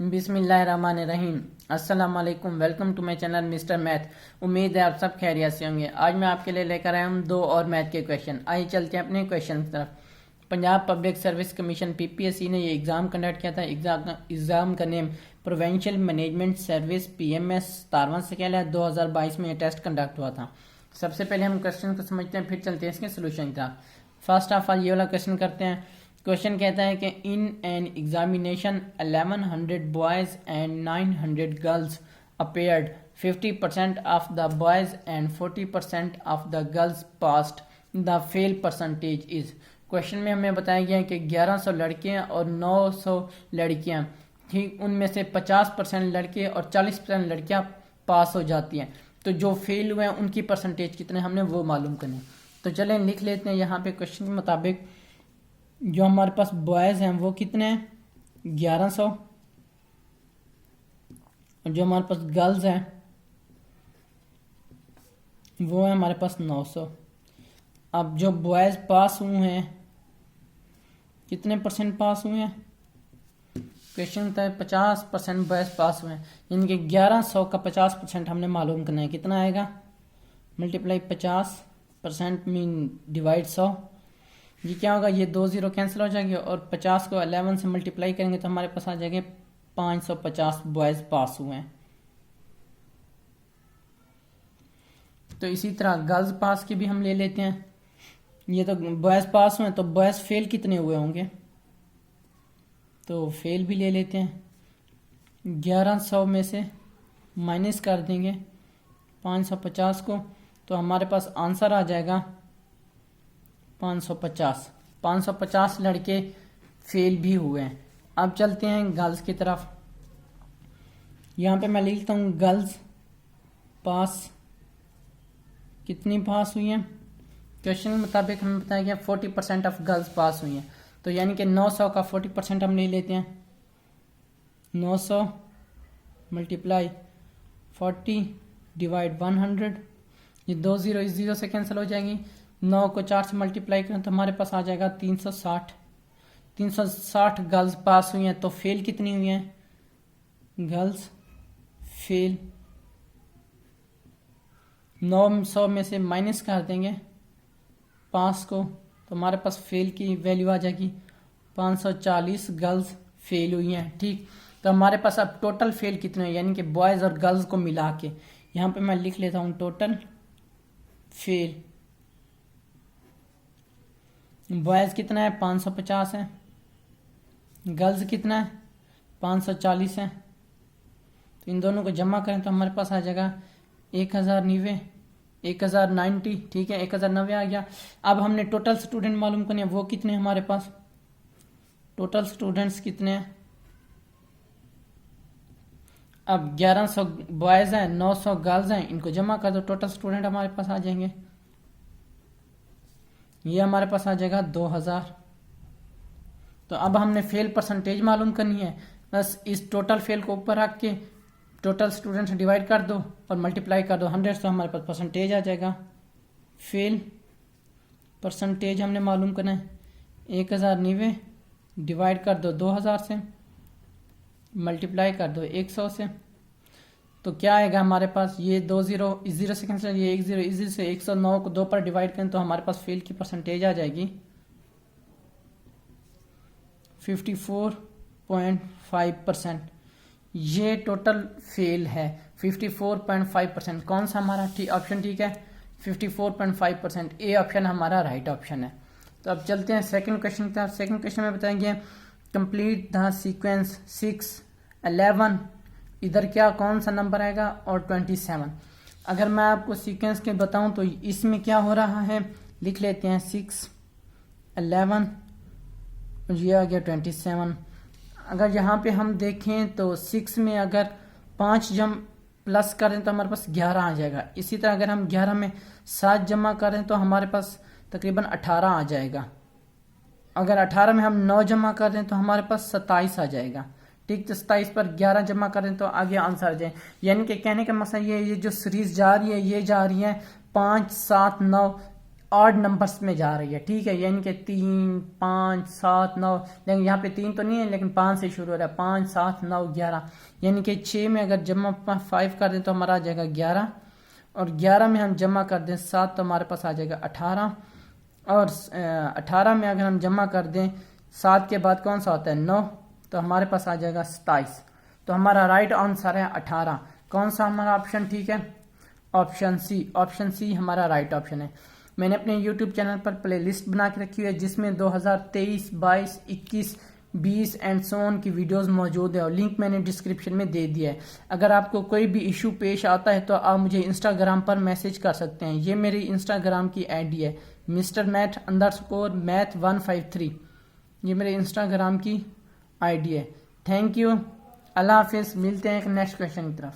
बिस्मिल्लाहिर्रहमानिर्रहीम। अस्सलाम वालेकुम। Welcome to my channel Mister Math. उम्मीद है आप सब खैरियत से होंगे। आज मैं आपके लिए लेकर आया हूँ दो और मैथ के क्वेश्चन। आइए चलते हैं अपने क्वेश्चन की तरफ। Punjab public service commission PPSC ने ये एग्ज़ाम कंडक्ट किया था। एग्ज़ाम का name provincial management service PMS 17वां स्केल है। 2022 में ये टेस्ट कंडक्ट हुआ था। सबसे पहले हम क्वेश्चन को समझते हैं, फिर चलते हैं इसके सोल्यूशन की तरफ। फर्स्ट ऑफ ऑल ये वाला क्वेश्चन करते हैं। क्वेश्चन कहता है कि in an examination 1100 boys and 900 girls appeared. 50% of the boys and 40% of the girls passed. The fail percentage is. Question में हमें बताया गया है कि 1100 लड़के और 900 लड़कियां, ठीक, उनमें से 50% लड़के और 40% लड़कियां पास हो जाती हैं। तो जो फेल हुए हैं उनकी परसेंटेज कितने हमने वो मालूम करने। तो चलें लिख लेते हैं। यहाँ पे क्वेश्चन के मुताबिक जो हमारे पास बॉयज़ हैं वो कितने हैं, 1100, और जो हमारे पास गर्ल्स हैं वो है हमारे पास 900। अब जो बॉयज़ पास हुए हैं कितने परसेंट पास हुए हैं, क्वेश्चन था 50% बॉयज़ पास हुए हैं, यानी कि 1100 का 50% हमने मालूम करना है। कितना आएगा, मल्टीप्लाई 50% मीन डिवाइड 100। ये क्या होगा, ये 2 0 कैंसिल हो जाएंगे और 50 को 11 से मल्टीप्लाई करेंगे तो हमारे पास आ जाएंगे 550 बॉयज पास हुए हैं। तो इसी तरह गर्ल्स पास की भी हम ले लेते हैं। ये तो बॉयज पास हुए हैं, तो बॉयज फेल कितने हुए होंगे, तो फेल भी ले लेते हैं। 1100 में से माइनस कर देंगे 550 को, तो हमारे पास आंसर आ जाएगा 550। 550 लड़के फेल भी हुए हैं। अब चलते हैं गर्ल्स की तरफ। यहाँ पे मैं लिखता हूँ गर्ल्स पास कितनी पास हुई हैं। क्वेश्चन के मुताबिक हमें बताया गया 40% ऑफ गर्ल्स पास हुई हैं, तो यानी कि 900 का 40% हम ले लेते हैं। 900 मल्टीप्लाई 40 डिवाइड 100। ये 2 0 इस 0 से कैंसिल हो जाएंगी। 9 को 4 से मल्टीप्लाई करें तो हमारे पास आ जाएगा 360। 360 गर्ल्स पास हुई हैं, तो फेल कितनी हुई हैं, गर्ल्स फेल 900 में से माइनस कर देंगे 5 को, तो हमारे पास फेल की वैल्यू आ जाएगी 540 गर्ल्स फेल हुई हैं। ठीक, तो हमारे पास अब टोटल फेल कितने हैं, यानी कि बॉयज़ और गर्ल्स को मिला के। यहाँ पे मैं लिख लेता हूँ टोटल फेल। बॉयज़ कितना है, 550 है, गर्ल्स कितना है, 540 है। तो इन दोनों को जमा करें तो हमारे पास आ जाएगा 1090। ठीक है, 1090 आ गया। अब हमने टोटल स्टूडेंट मालूम करने हैं, वो कितने हमारे पास, टोटल स्टूडेंट्स कितने हैं। अब 1100 बॉयज़ हैं, 900 गर्ल्स हैं, इनको जमा कर दो, टोटल स्टूडेंट हमारे पास आ जाएंगे। ये हमारे पास आ जाएगा 2000। तो अब हमने फेल परसेंटेज मालूम करनी है। बस इस टोटल फेल को ऊपर रख के टोटल स्टूडेंट्स डिवाइड कर दो और मल्टीप्लाई कर दो 100 से, हमारे पास परसेंटेज आ जाएगा। फेल परसेंटेज हमने मालूम करना है। 1090 डिवाइड कर दो 2000 से, मल्टीप्लाई कर दो 100 से, तो क्या आएगा हमारे पास, ये 2 0 इस 0 से कैंसिल, ये 1 0 इस 0 से 109 को 2 पर डिवाइड करें तो हमारे पास फेल की परसेंटेज आ जाएगी 54.5%। ये टोटल फेल है 54.5%। कौन सा हमारा ऑप्शन ठीक है, 54.5%। ए ऑप्शन हमारा राइट ऑप्शन है। तो अब चलते हैं सेकंड क्वेश्चन की तरफ। सेकंड क्वेश्चन में बताएंगे कंप्लीट द सीक्वेंस 6, 11, इधर क्या कौन सा नंबर आएगा, और 27। अगर मैं आपको सीक्वेंस के बताऊं तो इसमें क्या हो रहा है, लिख लेते हैं 6, 11 और ये आ गया 27। अगर यहाँ पे हम देखें तो 6 में अगर 5 जम प्लस करें तो हमारे पास 11 आ जाएगा। इसी तरह अगर हम 11 में 7 जमा करें तो हमारे पास तकरीबन 18 आ जाएगा। अगर 18 में हम 9 जमा कर दें तो हमारे पास 27 आ जाएगा। ठीक, तो 27 पर 11 जमा करें तो आगे आंसर आ जाए। यानी कि कहने का मसला ये जो सीरीज जा रही है ये जा रही है 5 7 9 ऑड नंबर्स में जा रही है, ठीक है, यानी कि 3, 5, 7, 9, लेकिन यहाँ पे 3 तो नहीं है, लेकिन 5 से शुरू हो रहा है, 5, 7, 9, 11, यानी कि 6 में अगर जमा 5 कर दें तो हमारा आ जाएगा 11, और 11 में हम जमा कर दें 7 तो हमारे पास आ जाएगा 18, और 18 में अगर हम जमा कर दें 7 के बाद कौन सा होता है 9, तो हमारे पास आ जाएगा 27। तो हमारा राइट आंसर है 18। कौन सा हमारा ऑप्शन ठीक है? ऑप्शन सी हमारा राइट ऑप्शन है। मैंने अपने YouTube चैनल पर प्लेलिस्ट बना के रखी है जिसमें 2023, 22, 21, 20 एंड सो ऑन की वीडियोस मौजूद है, और लिंक मैंने डिस्क्रिप्शन में दे दिया है। अगर आपको कोई भी इशू पेश आता है तो आप मुझे इंस्टाग्राम पर मैसेज कर सकते हैं। ये मेरी इंस्टाग्राम की आईडी है Mr. Math_Math153, ये मेरे इंस्टाग्राम की आईडी है। थैंक यू, अल्लाह हाफिज़, मिलते हैं एक नेक्स्ट क्वेश्चन की तरफ।